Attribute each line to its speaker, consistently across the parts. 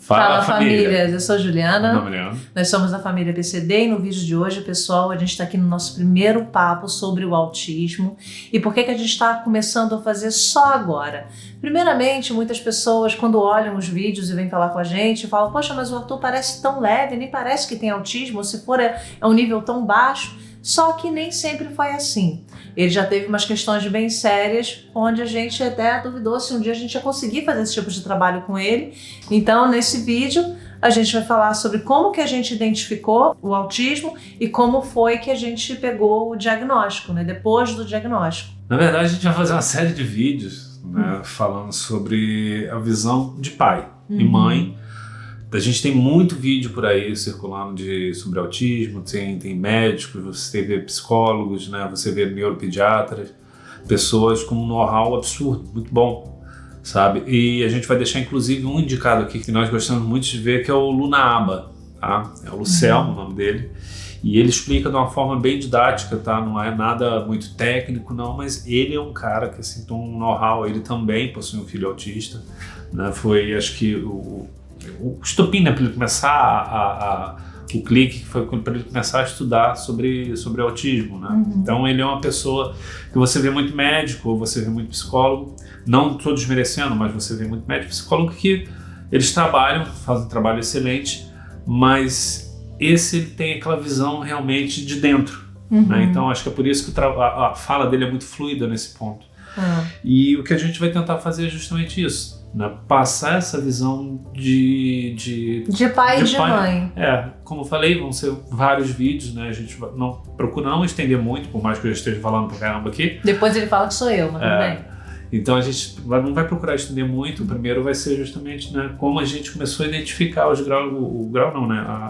Speaker 1: Fala família, eu sou Juliana,
Speaker 2: Mariano.
Speaker 1: Nós somos a família BCD e no vídeo de hoje, pessoal, a gente está aqui no nosso primeiro papo sobre o autismo e por que a gente está começando a fazer só agora. Primeiramente, muitas pessoas quando olham os vídeos e vêm falar com a gente, falam, poxa, mas o Arthur parece tão leve, nem parece que tem autismo, ou se for é um nível tão baixo, só que nem sempre foi assim. Ele já teve umas questões bem sérias, onde a gente até duvidou se um dia a gente ia conseguir fazer esse tipo de trabalho com ele. Então, nesse vídeo, a gente vai falar sobre como que a gente identificou o autismo e como foi que a gente pegou o diagnóstico, né? Depois do diagnóstico.
Speaker 2: Na verdade, a gente vai fazer uma série de vídeos, né, falando sobre a visão de pai e mãe. A gente tem muito vídeo por aí circulando sobre autismo, tem médicos, você vê psicólogos, né? Você vê neuropediatras, pessoas com um know-how absurdo, muito bom, sabe? E a gente vai deixar inclusive um indicado aqui que nós gostamos muito de ver, que é o Luna Aba, tá? É o Lucelmo, o nome dele, e ele explica de uma forma bem didática, tá? Não é nada muito técnico não, mas ele é um cara que assim, tem um know-how, ele também possui um filho autista, né? Foi, acho que o estopim, né, para ele começar o clique foi para ele começar a estudar sobre autismo, né? Então ele é uma pessoa que você vê muito médico, ou você vê muito psicólogo, não estou desmerecendo, mas você vê muito médico e psicólogo que eles trabalham, fazem um trabalho excelente, mas ele tem aquela visão realmente de dentro, né? Então acho que é por isso que a fala dele é muito fluida nesse ponto. E o que a gente vai tentar fazer é justamente isso, né? Passar essa visão de
Speaker 1: pai e de mãe.
Speaker 2: Como eu falei, vão ser vários vídeos, né? A gente procura não estender muito, por mais que eu já esteja falando pra caramba aqui.
Speaker 1: Depois ele fala que sou eu, mas tudo bem.
Speaker 2: Então a gente não vai procurar estender muito. O primeiro vai ser justamente, né, como a gente começou a identificar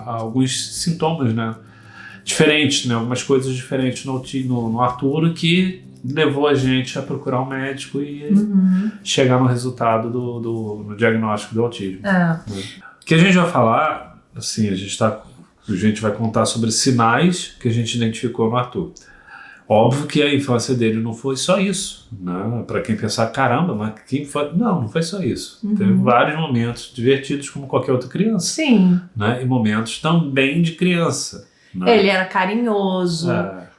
Speaker 2: alguns sintomas, né, diferentes, né, algumas coisas diferentes no Arthur, que levou a gente a procurar um médico e chegar no resultado no diagnóstico do autismo. O que a gente vai falar, assim, a gente vai contar sobre sinais que a gente identificou no Arthur. Óbvio que a infância dele não foi só isso, né? Para quem pensar, caramba, mas não foi só isso. Teve vários momentos divertidos como qualquer outra criança.
Speaker 1: Sim.
Speaker 2: Né? E momentos também de criança. Né?
Speaker 1: Ele era carinhoso,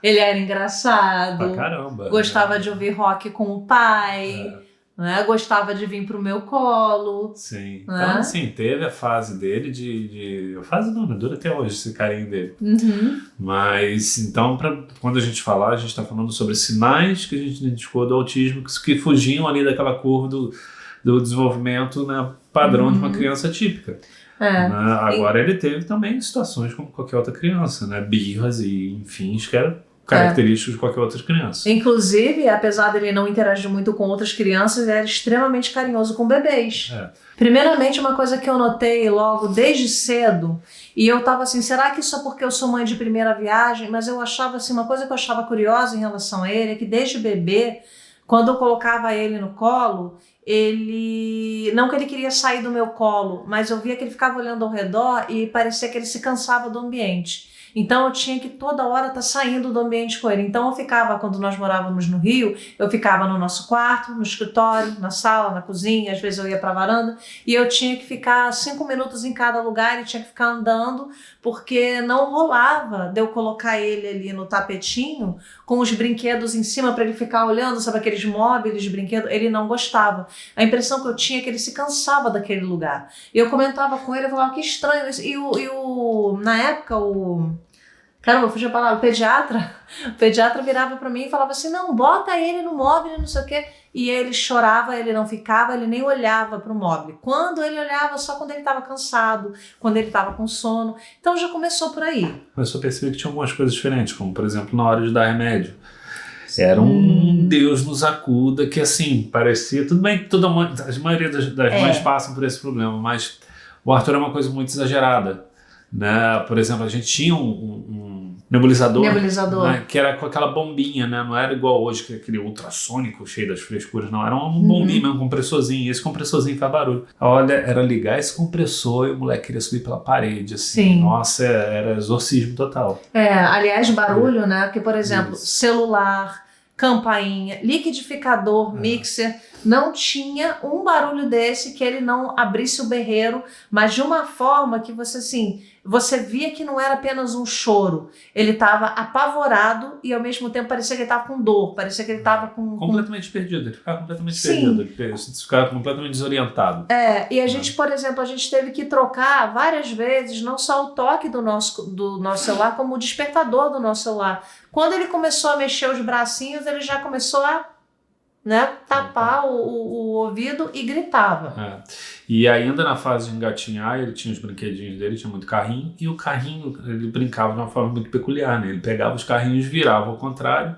Speaker 1: ele era engraçado,
Speaker 2: pra caramba,
Speaker 1: gostava de ouvir rock com o pai, né? Gostava de vir pro meu colo.
Speaker 2: Sim,
Speaker 1: né?
Speaker 2: Então assim, teve a fase dele a fase não, dura até hoje esse carinho dele. Mas então, quando a gente falar, a gente está falando sobre sinais que a gente identificou do autismo que fugiam ali daquela curva do desenvolvimento, né, padrão de uma criança típica. Né? Agora ele teve também situações como qualquer outra criança, né? Birras e enfim, que eram característicos de qualquer outra criança.
Speaker 1: Inclusive, apesar dele não interagir muito com outras crianças, ele era extremamente carinhoso com bebês. Primeiramente, uma coisa que eu notei logo desde cedo, e eu tava assim, será que isso é porque eu sou mãe de primeira viagem? Mas eu achava assim, uma coisa que eu achava curiosa em relação a ele é que desde bebê, quando eu colocava ele no colo, não que ele queria sair do meu colo, mas eu via que ele ficava olhando ao redor e parecia que ele se cansava do ambiente. Então eu tinha que toda hora estar saindo do ambiente com ele. Então eu ficava, quando nós morávamos no Rio, eu ficava no nosso quarto, no escritório, na sala, na cozinha, às vezes eu ia para a varanda e eu tinha que ficar 5 minutos em cada lugar e tinha que ficar andando, porque não rolava de eu colocar ele ali no tapetinho com os brinquedos em cima para ele ficar olhando, sabe, aqueles móveis de brinquedo. Ele não gostava. A impressão que eu tinha é que ele se cansava daquele lugar. E eu comentava com ele, eu falava, que estranho isso. Na época, caramba, eu fugi a palavra, o pediatra virava pra mim e falava assim, não, bota ele no móvel, não sei o quê. E ele chorava, ele não ficava, ele nem olhava pro móvel. Quando ele olhava, só quando ele estava cansado, quando ele estava com sono. Então já começou por aí.
Speaker 2: Começou a perceber que tinha algumas coisas diferentes, como por exemplo, na hora de dar remédio. Era um Deus nos acuda, que assim, parecia, tudo bem que a maioria das mães passam por esse problema, mas o Arthur é uma coisa muito exagerada. Né? Por exemplo, a gente tinha um nebulizador. Né? Que era com aquela bombinha, né? Não era igual hoje, que é aquele ultrassônico cheio das frescuras, não. Era um bombinha mesmo, um compressorzinho. E esse compressorzinho faz barulho. Olha, era ligar esse compressor e o moleque queria subir pela parede, assim.
Speaker 1: Sim.
Speaker 2: Nossa, era exorcismo total.
Speaker 1: Aliás, barulho, né? Porque, por exemplo, celular, campainha, liquidificador, mixer, não tinha um barulho desse que ele não abrisse o berreiro, mas de uma forma que você, assim, você via que não era apenas um choro. Ele estava apavorado e ao mesmo tempo parecia que ele estava com dor, parecia que ele estava
Speaker 2: completamente perdido, ele ficava completamente perdido, ele ficava completamente desorientado.
Speaker 1: E a gente, por exemplo, a gente teve que trocar várias vezes, não só o toque do nosso celular, como o despertador do nosso celular. Quando ele começou a mexer os bracinhos, ele já começou a tapar o ouvido e gritava.
Speaker 2: E ainda na fase de engatinhar, ele tinha os brinquedinhos dele, tinha muito carrinho, e o carrinho ele brincava de uma forma muito peculiar, né? Ele pegava os carrinhos e virava ao contrário,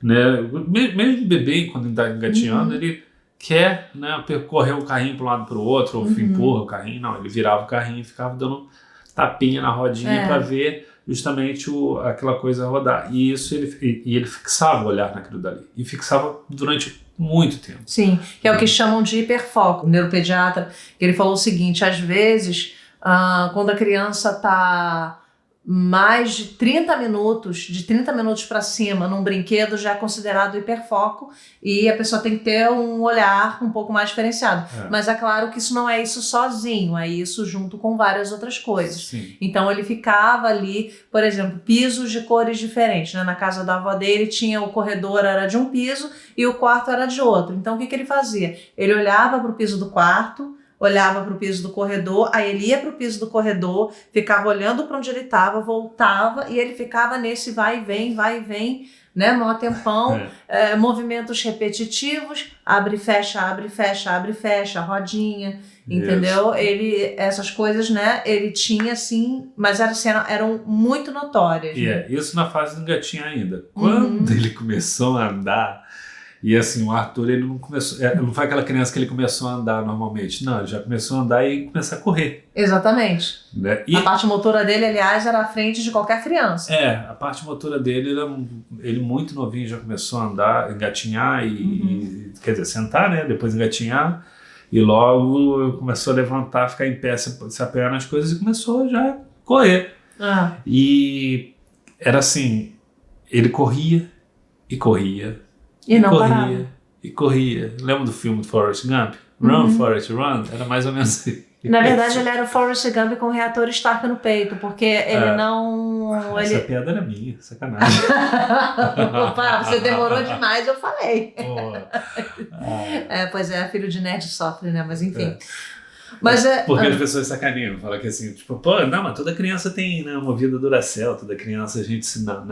Speaker 2: né? Mesmo o bebê, quando ele está engatinhando, ele quer, né, percorrer o carrinho para um lado para o outro, ou empurra o carrinho. Não, ele virava o carrinho e ficava dando tapinha na rodinha para ver justamente aquela coisa rodar. E isso ele fixava o olhar naquilo dali. E fixava durante muito tempo.
Speaker 1: Sim, que é o que chamam de hiperfoco. O neuropediatra, que ele falou o seguinte, às vezes, quando a criança está mais de 30 minutos para cima num brinquedo já é considerado hiperfoco e a pessoa tem que ter um olhar um pouco mais diferenciado. Mas é claro que isso não é isso sozinho, é isso junto com várias outras coisas.
Speaker 2: Sim.
Speaker 1: Então ele ficava ali, por exemplo, pisos de cores diferentes, né? Na casa da avó dele tinha o corredor era de um piso e o quarto era de outro. Então o que ele fazia? Ele olhava para o piso do quarto, olhava para o piso do corredor, aí ele ia para o piso do corredor, ficava olhando para onde ele estava, voltava e ele ficava nesse vai e vem, né, mó tempão, movimentos repetitivos, abre e fecha, rodinha, entendeu? Essas coisas, né, ele tinha assim, mas eram muito notórias.
Speaker 2: Isso na fase do engatinho ainda. Quando ele começou a andar, e assim, o Arthur, ele não começou, não foi aquela criança que ele começou a andar normalmente, não, ele já começou a andar e começar a correr.
Speaker 1: Exatamente.
Speaker 2: Né?
Speaker 1: A parte motora dele, aliás, era à frente de qualquer criança.
Speaker 2: A parte motora dele, ele muito novinho já começou a andar, engatinhar e quer dizer, sentar, né, depois engatinhar, e logo começou a levantar, ficar em pé, se apoiar nas coisas e começou já a correr. E era assim, ele corria e corria.
Speaker 1: E não parava.
Speaker 2: E corria. Lembra do filme do Forrest Gump? Run, Forrest, run. Era mais ou menos assim.
Speaker 1: Na verdade, ele era o Forrest Gump com o reator Stark no peito, porque ele não...
Speaker 2: Essa piada era minha, sacanagem.
Speaker 1: Opa, você demorou demais, eu falei. Pois é, filho de nerd sofre, né? Mas enfim... Mas
Speaker 2: porque as pessoas sacaneiam, falam que assim, tipo, não, mas toda criança tem, né, uma vida Duracell, toda criança a gente se... Não.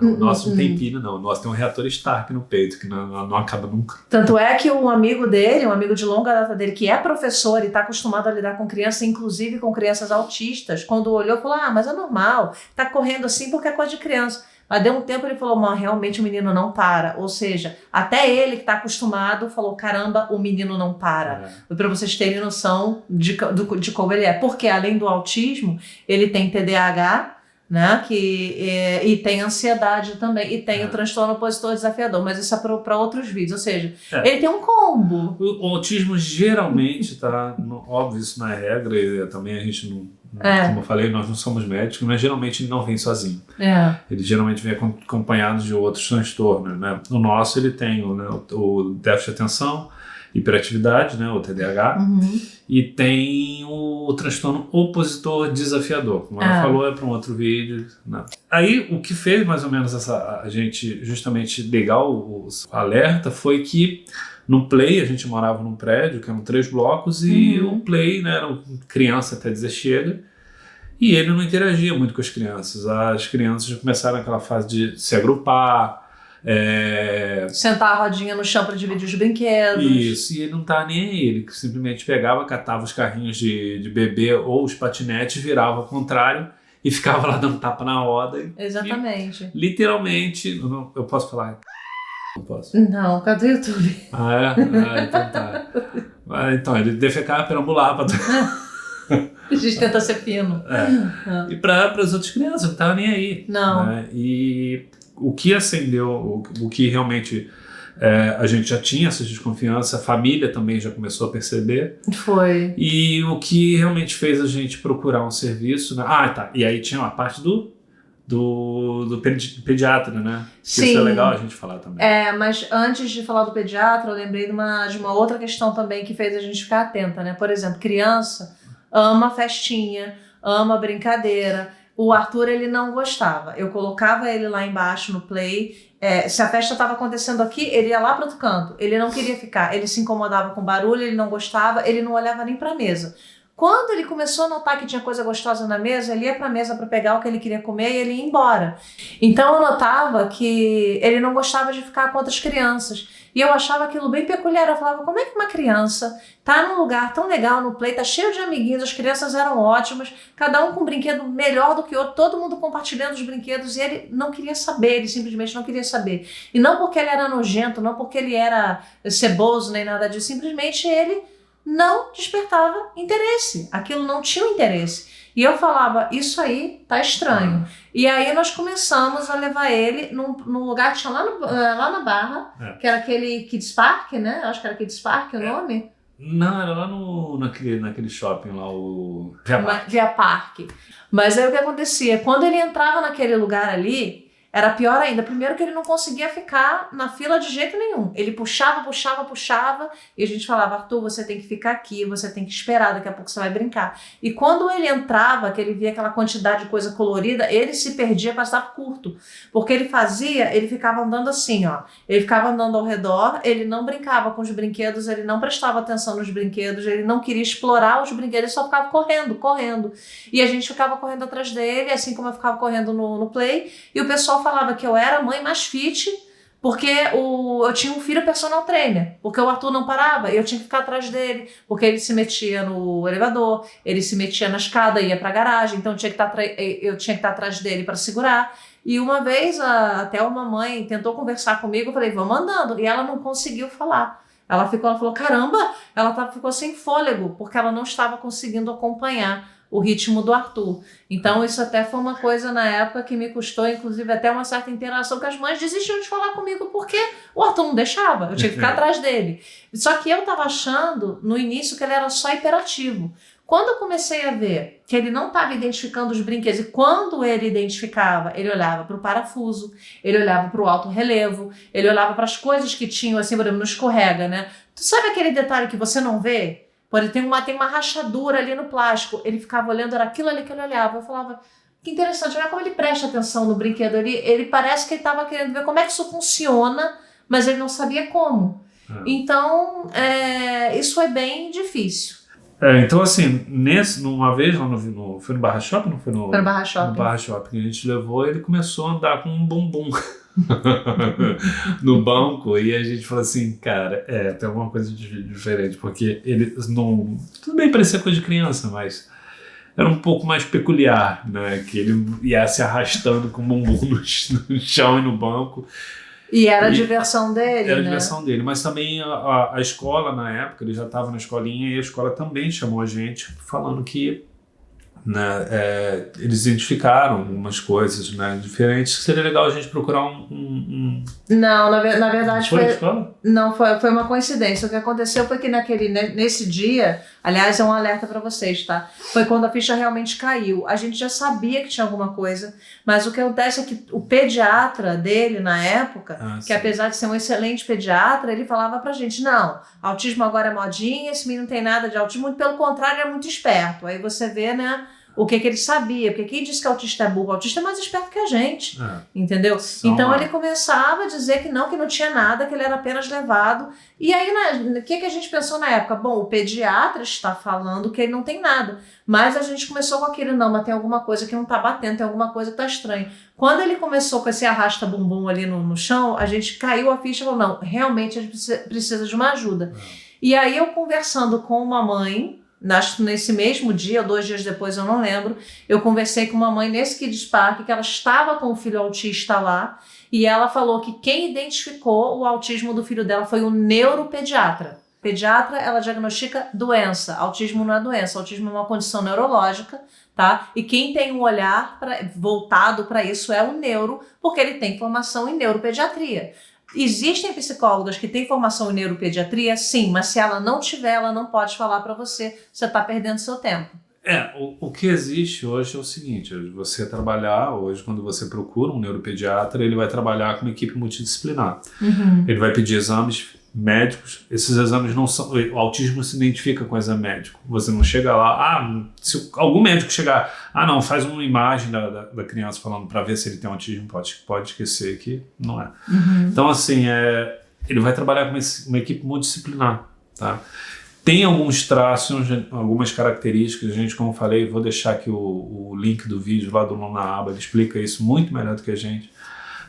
Speaker 2: O nosso não tem pilha, não. O nosso tem um reator Stark no peito, que não acaba nunca.
Speaker 1: Tanto é que um amigo dele, um amigo de longa data dele, que é professor e está acostumado a lidar com crianças, inclusive com crianças autistas, quando olhou, falou, mas é normal, tá correndo assim porque é coisa de criança. Mas deu um tempo ele falou, realmente o menino não para. Ou seja, até ele que está acostumado falou, caramba, o menino não para. Para vocês terem noção de como ele é. Porque além do autismo, ele tem TDAH, né? E tem ansiedade também. E tem o transtorno opositor desafiador. Mas isso é para outros vídeos. Ou seja, ele tem um combo.
Speaker 2: O autismo geralmente, óbvio, isso não é regra. E também a gente não... Como eu falei, nós não somos médicos, mas geralmente ele não vem sozinho. Ele geralmente vem acompanhado de outros transtornos, né? O nosso, ele tem o déficit de atenção, hiperatividade, né? O TDAH, e tem o transtorno opositor desafiador. Como ela falou, é para um outro vídeo. Né? Aí, o que fez mais ou menos a gente justamente ligar o alerta foi que no Play, a gente morava num prédio, que eram 3 blocos, e o Play, né, era criança até dizer chega, e ele não interagia muito com as crianças. As crianças já começaram aquela fase de se agrupar,
Speaker 1: sentar a rodinha no chão para dividir os brinquedos.
Speaker 2: Isso, e ele não tá nem aí, ele simplesmente pegava, catava os carrinhos de bebê ou os patinetes, virava ao contrário e ficava lá dando tapa na roda.
Speaker 1: Exatamente.
Speaker 2: E, literalmente, eu posso falar... Não posso.
Speaker 1: Não, cadê o YouTube?
Speaker 2: Então tá. Então, ele defecava, perambulava.
Speaker 1: A gente tenta ser fino.
Speaker 2: E para as outras crianças, não estava nem aí.
Speaker 1: Não.
Speaker 2: Né? E o que acendeu, o que realmente a gente já tinha essa desconfiança, a família também já começou a perceber.
Speaker 1: Foi.
Speaker 2: E o que realmente fez a gente procurar um serviço. Né? E aí tinha a parte do pediatra, né?
Speaker 1: Sim.
Speaker 2: Isso é legal a gente falar também.
Speaker 1: Mas antes de falar do pediatra, eu lembrei de uma outra questão também que fez a gente ficar atenta, né? Por exemplo, criança ama festinha, ama brincadeira. O Arthur, ele não gostava. Eu colocava ele lá embaixo no play. Se a festa estava acontecendo aqui, ele ia lá para outro canto. Ele não queria ficar. Ele se incomodava com barulho, ele não gostava, ele não olhava nem para a mesa. Quando ele começou a notar que tinha coisa gostosa na mesa, ele ia para a mesa para pegar o que ele queria comer e ele ia embora. Então eu notava que ele não gostava de ficar com outras crianças. E eu achava aquilo bem peculiar. Eu falava, como é que uma criança tá num lugar tão legal no play, tá cheio de amiguinhos, as crianças eram ótimas, cada um com um brinquedo melhor do que o outro, todo mundo compartilhando os brinquedos, e ele não queria saber, ele simplesmente não queria saber. E não porque ele era nojento, não porque ele era ceboso, nem nada disso, simplesmente ele não despertava interesse. Aquilo não tinha um interesse. E eu falava, isso aí tá estranho. E aí nós começamos a levar ele num lugar que tinha lá na Barra, que era aquele Kids Park, né? Acho que era Kids Park o nome.
Speaker 2: Não, era lá naquele shopping lá, o
Speaker 1: Via Park. Mas aí o que acontecia? Quando ele entrava naquele lugar ali, era pior ainda. Primeiro que ele não conseguia ficar na fila de jeito nenhum. Ele puxava, e a gente falava, Arthur, você tem que ficar aqui, você tem que esperar, daqui a pouco você vai brincar. E quando ele entrava, que ele via aquela quantidade de coisa colorida, ele se perdia para estar curto. Porque ele ficava andando assim, ó. Ele ficava andando ao redor, ele não brincava com os brinquedos, ele não prestava atenção nos brinquedos, ele não queria explorar os brinquedos, ele só ficava correndo. E a gente ficava correndo atrás dele, assim como eu ficava correndo no play, e o pessoal falava que eu era a mãe mais fit, porque eu tinha um filho personal trainer, porque o Arthur não parava e eu tinha que ficar atrás dele, porque ele se metia no elevador, ele se metia na escada, ia pra garagem, então eu tinha que estar atrás dele para segurar. E uma vez até uma mãe tentou conversar comigo, eu falei, vamos andando, e ela não conseguiu falar. Ela falou, caramba, ficou sem fôlego, porque ela não estava conseguindo acompanhar o ritmo do Arthur. Então isso até foi uma coisa na época que me custou, inclusive até uma certa interação, que as mães desistiam de falar comigo porque o Arthur não deixava, eu tinha que ficar atrás dele. Só que eu estava achando no início que ele era só hiperativo. Quando eu comecei a ver que ele não estava identificando os brinquedos, e quando ele identificava, ele olhava para o parafuso, ele olhava para o alto relevo, ele olhava para as coisas que tinham, assim, por exemplo, no escorrega, né? Tu sabe aquele detalhe que você não vê? Tem uma rachadura ali no plástico. Ele ficava olhando, era aquilo ali que ele olhava. Eu falava, que interessante, olha como ele presta atenção no brinquedo. Ele parece que ele estava querendo ver como é que isso funciona, mas ele não sabia como. Então, isso é bem difícil.
Speaker 2: Então, assim, uma vez, foi no Barra Shopping? Não foi no
Speaker 1: Barra Shopping.
Speaker 2: No Barra Shopping que a gente levou, ele começou a andar com um bumbum no banco, e a gente falou assim, cara, tem alguma coisa diferente, porque ele não... Tudo bem, parecia coisa de criança, mas era um pouco mais peculiar, né? Que ele ia se arrastando com o bumbum no chão e no banco.
Speaker 1: E era a diversão dele,
Speaker 2: Era a diversão dele, mas também a escola, na época, ele já estava na escolinha, e a escola também chamou a gente falando que, né, eles identificaram algumas coisas, né, diferentes, que seria legal a gente procurar
Speaker 1: Não, na verdade
Speaker 2: foi... escola?
Speaker 1: Não, foi uma coincidência. O que aconteceu foi que nesse dia, aliás, é um alerta para vocês, tá? Foi quando a ficha realmente caiu. A gente já sabia que tinha alguma coisa, mas o que acontece é que o pediatra dele, na época, que apesar de ser um excelente pediatra, ele falava pra gente, não, autismo agora é modinha, esse menino não tem nada de autismo, muito pelo contrário, é muito esperto. Aí você vê, né, o que ele sabia, porque quem disse que autista é burro, autista é mais esperto que a gente, entendeu? Então ele começava a dizer que não tinha nada, que ele era apenas levado. E aí, o que a gente pensou na época? Bom, o pediatra está falando que ele não tem nada, mas a gente começou com aquele, não, mas tem alguma coisa que não está batendo, tem alguma coisa que está estranha. Quando ele começou com esse arrasta-bumbum ali no chão, a gente caiu a ficha e falou, não, realmente a gente precisa de uma ajuda. E aí eu conversando com uma mãe, acho que nesse mesmo dia, 2 dias depois, eu não lembro, eu conversei com uma mãe nesse Kids Park, que ela estava com um filho autista lá, e ela falou que quem identificou o autismo do filho dela foi o neuropediatra. Pediatra, ela diagnostica doença, autismo não é doença, autismo é uma condição neurológica, tá? E quem tem um olhar voltado para isso é o neuro, porque ele tem formação em neuropediatria. Existem psicólogas que têm formação em neuropediatria? Sim, mas se ela não tiver, ela não pode falar para você, você está perdendo seu tempo.
Speaker 2: O que existe hoje é o seguinte, você trabalhar, hoje quando você procura um neuropediatra, ele vai trabalhar com uma equipe multidisciplinar. Ele vai pedir exames médicos, esses exames não são, o autismo se identifica com o exame médico, você não chega lá, se algum médico chegar, não, faz uma imagem da criança falando para ver se ele tem autismo, pode esquecer que não é. Então assim, ele vai trabalhar com uma equipe multidisciplinar, tá? Tem alguns traços, algumas características, gente, como eu falei, vou deixar aqui o link do vídeo lá do Luna Aba, ele explica isso muito melhor do que a gente.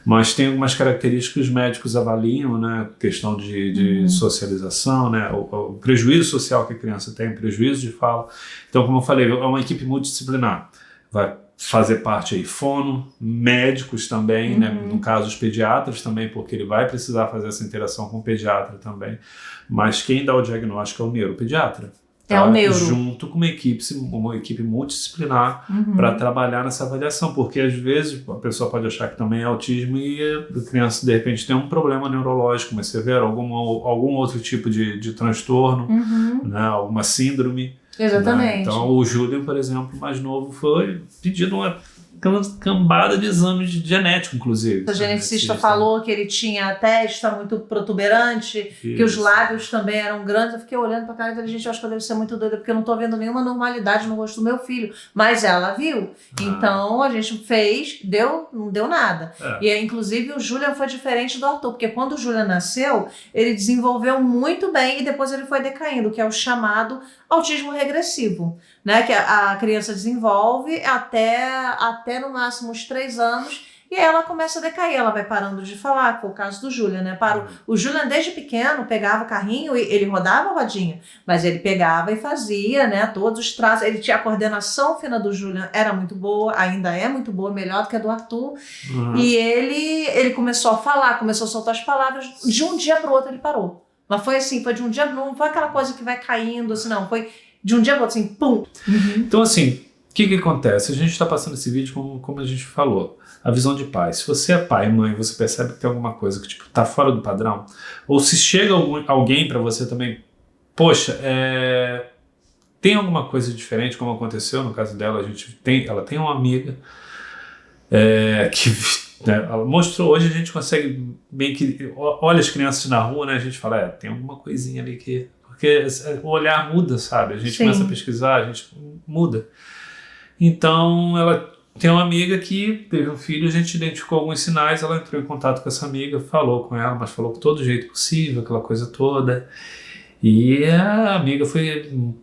Speaker 2: Mas tem algumas características que os médicos avaliam, né? Questão de socialização, né? O prejuízo social que a criança tem, prejuízo de fala. Então, como eu falei, é uma equipe multidisciplinar. Vai fazer parte aí fono, médicos também, né? No caso os pediatras também, porque ele vai precisar fazer essa interação com o pediatra também. Mas quem dá o diagnóstico é o neuropediatra. Tá?
Speaker 1: É o neuro.
Speaker 2: Junto com uma equipe multidisciplinar para trabalhar nessa avaliação, porque às vezes a pessoa pode achar que também é autismo e a criança de repente tem um problema neurológico mais severo, algum outro tipo de transtorno, né, alguma síndrome.
Speaker 1: Exatamente.
Speaker 2: Né? Então o Júlio, por exemplo, mais novo, foi pedido uma cambada de exames genéticos, inclusive.
Speaker 1: O geneticista falou que ele tinha a testa muito protuberante, que os lábios também eram grandes. Eu fiquei olhando pra cara dele, gente, eu acho que eu devo ser muito doida, porque eu não tô vendo nenhuma normalidade no rosto do meu filho. Mas ela viu. Então a gente fez, não deu nada. E inclusive o Julian foi diferente do Arthur, porque quando o Julian nasceu, ele desenvolveu muito bem e depois ele foi decaindo, que é o chamado autismo regressivo, né? Que a criança desenvolve até no máximo uns 3 anos e aí ela começa a decair, ela vai parando de falar, que foi o caso do Julian, né? O Julian desde pequeno pegava o carrinho e ele rodava a rodinha, mas ele pegava e fazia, né? Todos os traços, ele tinha a coordenação fina do Julian, era muito boa, ainda é muito boa, melhor do que a do Arthur. E ele começou a falar, começou a soltar as palavras, de um dia para o outro ele parou. Mas foi assim, foi de um dia, não foi aquela coisa que vai caindo, assim, não, foi de um dia para outro, assim, pum.
Speaker 2: Então, assim, o que acontece? A gente está passando esse vídeo como a gente falou, a visão de pai. Se você é pai e mãe, você percebe que tem alguma coisa que tipo, tá fora do padrão, ou se chega alguém para você também, poxa, tem alguma coisa diferente, como aconteceu no caso dela, ela tem uma amiga que... Ela mostrou, hoje a gente consegue bem que olha as crianças na rua, né? A gente fala, tem alguma coisinha ali que... Porque o olhar muda, sabe? A gente começa a pesquisar, a gente muda. Então, ela tem uma amiga que teve um filho, a gente identificou alguns sinais, ela entrou em contato com essa amiga, falou com ela, mas falou com todo jeito possível, aquela coisa toda. E a amiga foi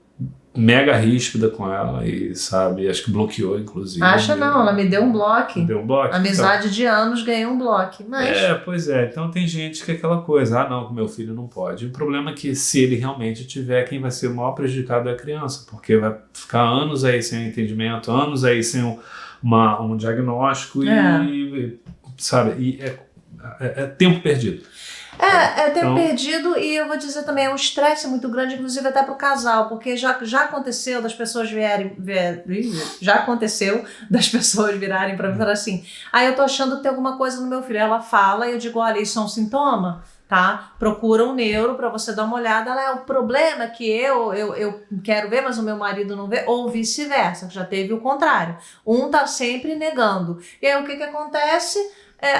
Speaker 2: mega ríspida com ela e, sabe, acho que bloqueou, inclusive.
Speaker 1: Acha não, ela me deu um bloco.
Speaker 2: Deu um bloco?
Speaker 1: Amizade de anos, ganhei um bloco. Mas...
Speaker 2: pois é. Então tem gente que é aquela coisa, não, com meu filho não pode. O problema é que se ele realmente tiver, quem vai ser o maior prejudicado é a criança, porque vai ficar anos aí sem entendimento, anos aí sem um diagnóstico e sabe, e é tempo perdido.
Speaker 1: É tempo perdido e eu vou dizer também, é um estresse muito grande, inclusive até pro casal, porque já aconteceu das pessoas já aconteceu das pessoas virarem pra mim e falar assim, eu tô achando que tem alguma coisa no meu filho. Ela fala e eu digo, olha, isso é um sintoma, tá? Procura um neuro pra você dar uma olhada. Ela o problema é que eu quero ver, mas o meu marido não vê, ou vice-versa, já teve o contrário. Um tá sempre negando. E aí o que acontece?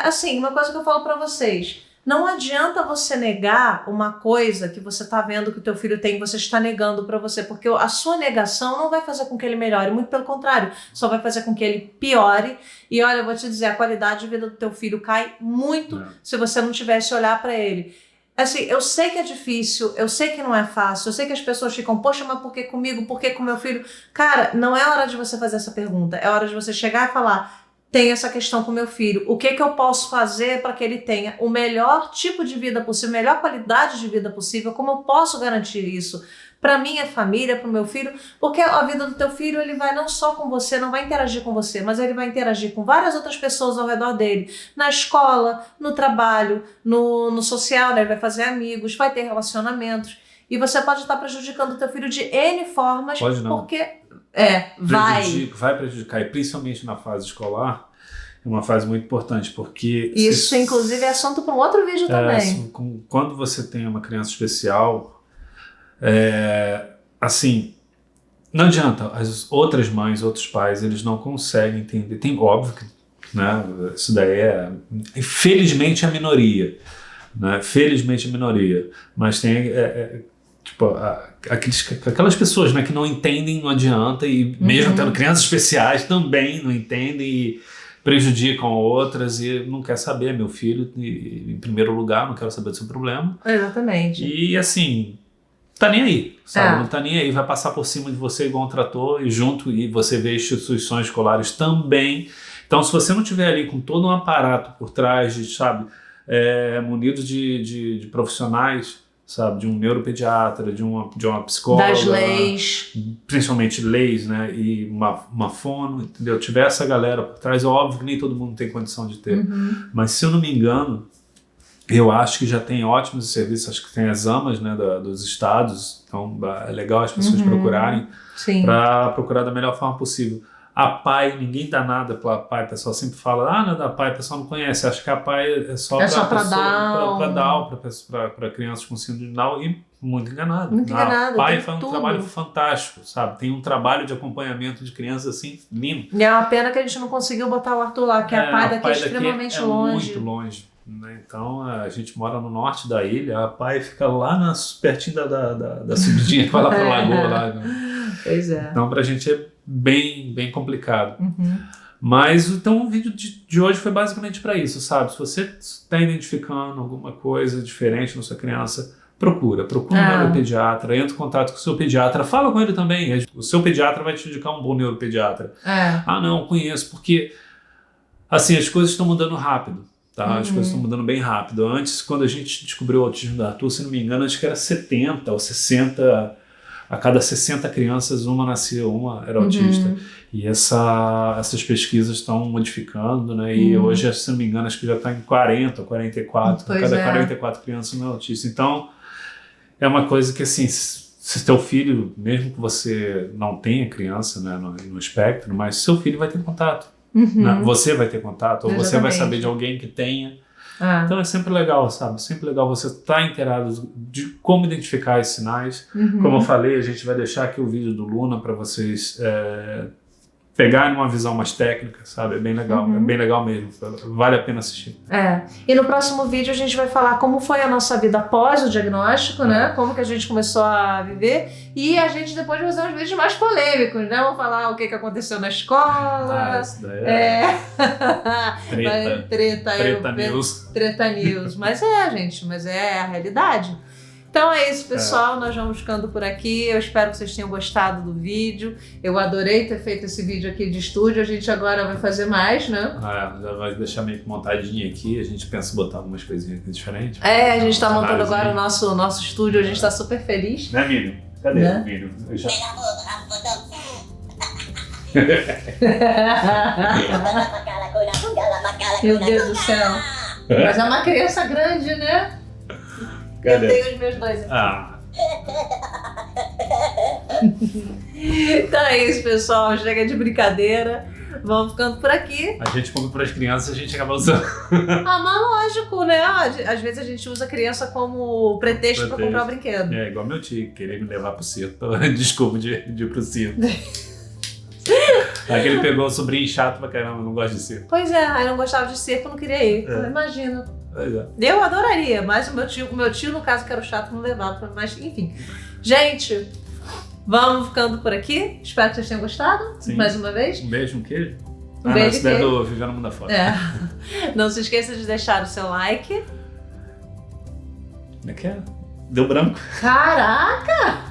Speaker 1: Assim, uma coisa que eu falo pra vocês, não adianta você negar uma coisa que você está vendo que o teu filho tem, você está negando para você, porque a sua negação não vai fazer com que ele melhore, muito pelo contrário, só vai fazer com que ele piore. E olha, eu vou te dizer, a qualidade de vida do teu filho cai muito se você não tivesse olhar para ele. Assim, eu sei que é difícil, eu sei que não é fácil, eu sei que as pessoas ficam, poxa, mas por que comigo, por que com meu filho? Cara, não é hora de você fazer essa pergunta, é hora de você chegar e falar, tem essa questão com meu filho, o que eu posso fazer para que ele tenha o melhor tipo de vida possível, a melhor qualidade de vida possível, como eu posso garantir isso para minha família, para o meu filho, porque a vida do teu filho, ele vai não só com você, não vai interagir com você, mas ele vai interagir com várias outras pessoas ao redor dele, na escola, no trabalho, no social, né? Ele vai fazer amigos, vai ter relacionamentos, e você pode estar prejudicando o teu filho de N formas,
Speaker 2: pode não.
Speaker 1: Porque...
Speaker 2: vai prejudicar, e principalmente na fase escolar, é uma fase muito importante, porque...
Speaker 1: Isso, inclusive, é assunto para um outro vídeo também.
Speaker 2: Quando você tem uma criança especial, assim, não adianta, as outras mães, outros pais, eles não conseguem entender. Tem, óbvio que, né, isso daí infelizmente, a minoria. Né? Felizmente, a minoria. Mas tem, tipo, aquelas pessoas, né, que não entendem, não adianta, e mesmo tendo crianças especiais, também não entendem e prejudicam outras e não quer saber, meu filho, em primeiro lugar, não quero saber do seu problema.
Speaker 1: Exatamente.
Speaker 2: E assim, tá nem aí, sabe? Não tá nem aí, vai passar por cima de você igual um trator e você vê instituições escolares também. Então, se você não tiver ali com todo um aparato por trás, sabe, munido de profissionais, sabe, de um neuropediatra, de uma psicóloga,
Speaker 1: das leis,
Speaker 2: principalmente leis, né, e uma fono, entendeu? Tiver essa galera por trás, é óbvio que nem todo mundo tem condição de ter, mas se eu não me engano, eu acho que já tem ótimos serviços, acho que tem as AMAs, né, dos estados, então é legal as pessoas procurarem para procurar da melhor forma possível. A PAI, ninguém dá nada para a PAI, o pessoal sempre fala, não é da PAI, o pessoal não conhece, acho que a PAI é só para Down, para crianças com síndrome de Down, e muito enganado. A PAI faz um trabalho fantástico, sabe? Tem um trabalho de acompanhamento de crianças assim, lindo.
Speaker 1: E é uma pena que a gente não conseguiu botar o Arthur lá, que a PAI daqui é extremamente longe.
Speaker 2: Muito longe. Né? Então a gente mora no norte da ilha, a PAI fica lá pertinho da subidinha que vai lá para a lagoa. Lá, né?
Speaker 1: Pois é.
Speaker 2: Então pra gente é bem complicado. Mas então o vídeo de hoje foi basicamente para isso, sabe? Se você está identificando alguma coisa diferente na sua criança, procura um neuropediatra, entra em contato com o seu pediatra, fala com ele também. O seu pediatra vai te indicar um bom neuropediatra. Não, conheço, porque assim, as coisas estão mudando rápido. Tá? As coisas estão mudando bem rápido. Antes, quando a gente descobriu o autismo do Arthur, se não me engano, acho que era 70 ou 60, a cada 60 crianças, uma era autista. E essas pesquisas estão modificando, né? E hoje, se não me engano, acho que já está em 40 ou 44.
Speaker 1: Pois
Speaker 2: cada 44 crianças não é autista. Então, é uma coisa que, assim, se teu filho, mesmo que você não tenha criança, né, no espectro, mas seu filho vai ter contato. Você vai ter contato, ou você vai saber de alguém que tenha. Então é sempre legal, sabe? Sempre legal você estar inteirado de como identificar esses sinais. Como eu falei, a gente vai deixar aqui o vídeo do Luna para vocês pegarem uma visão mais técnica, sabe? É bem legal, é bem legal mesmo. Vale a pena assistir.
Speaker 1: E no próximo vídeo a gente vai falar como foi a nossa vida após o diagnóstico, né? Como que a gente começou a viver. E a gente depois vai fazer uns vídeos mais polêmicos, né? Vamos falar o que aconteceu na escola.
Speaker 2: Isso daí treta news.
Speaker 1: Treta news. Mas gente, é a realidade. Então é isso, pessoal. Nós vamos ficando por aqui. Eu espero que vocês tenham gostado do vídeo. Eu adorei ter feito esse vídeo aqui de estúdio. A gente agora vai fazer mais, né?
Speaker 2: Já vai deixar meio que montadinho aqui. A gente pensa em botar algumas coisinhas aqui diferentes.
Speaker 1: A gente tá montando agora o nosso estúdio. A gente tá super feliz.
Speaker 2: Né, Miriam? Cadê o Miriam?
Speaker 1: Meu Deus do céu. Mas é uma criança grande, né?
Speaker 2: Cadê?
Speaker 1: Eu tenho os meus dois aqui. Então é isso, pessoal. Chega de brincadeira. Vamos ficando por aqui.
Speaker 2: A gente compra para as crianças, a gente acaba usando.
Speaker 1: Mas lógico, né? Às vezes a gente usa a criança como pretexto para comprar o brinquedo.
Speaker 2: Igual meu tio, querer me levar pro circo. Desculpa de ir pro circo. Aí que ele pegou o sobrinho chato pra caramba, não gosta de circo.
Speaker 1: Pois aí não gostava de circo, não queria ir. Imagina. Eu adoraria, mas o meu tio, no caso, que era o chato, não levava. Mas, enfim. Gente, vamos ficando por aqui. Espero que vocês tenham gostado.
Speaker 2: Sim.
Speaker 1: Mais uma vez.
Speaker 2: Um beijo, um queijo.
Speaker 1: Beijo,
Speaker 2: não, isso do Viver no Mundo Afora.
Speaker 1: Não se esqueça de deixar o seu like.
Speaker 2: Como é que é? Deu branco.
Speaker 1: Caraca!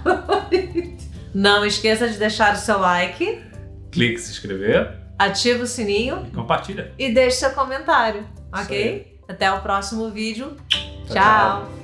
Speaker 1: Não esqueça de deixar o seu like.
Speaker 2: Clique em se inscrever.
Speaker 1: Ativa o sininho.
Speaker 2: E compartilha.
Speaker 1: E deixe seu comentário, ok? Até o próximo vídeo. Tchau.